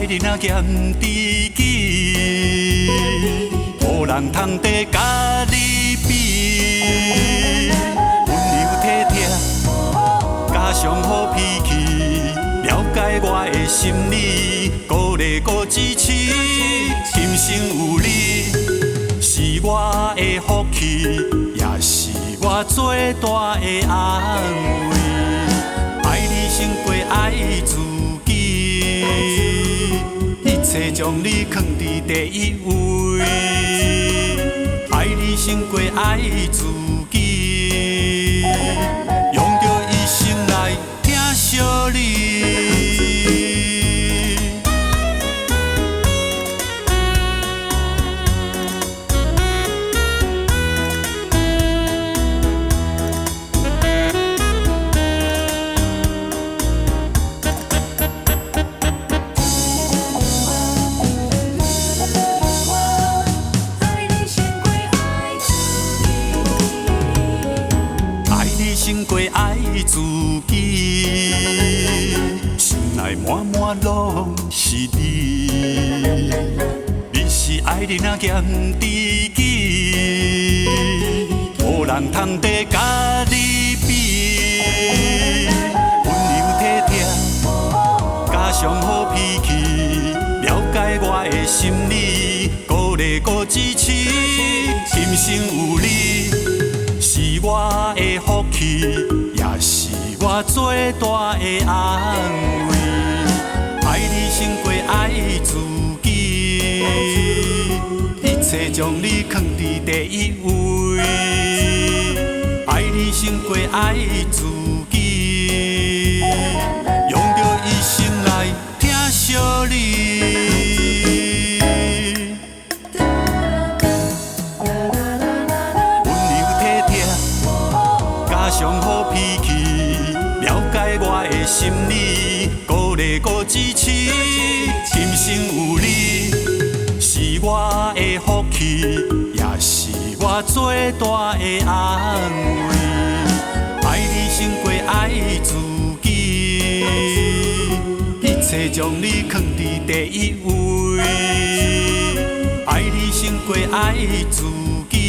你若咸知己，无人通得甲你比。温柔体贴，加上好脾气，了解我的心理，鼓励搁支持，今生有你是我的福气，也是我最大的安慰。爱你胜过爱自己，一切将你放伫第一位。爱你胜过爱自己，用着一生来疼惜你。胜过爱自己，心内满满拢是你。你是爱你若咸知己，无人通得甲你比。温柔体贴，加上好脾气，了解我的心理，鼓励搁支持，今生有你。是我的福气，也是我最大的安慰。爱你胜过爱自己，一切将你放伫第一位。爱你胜过爱自己，用着一生来疼惜你。加上好脾气，了解我的心理，鼓励搁支持，今生有你是我的福气，也是我最大的安慰。爱你胜过爱自己，一切将你放伫第一位。爱你胜过爱自己。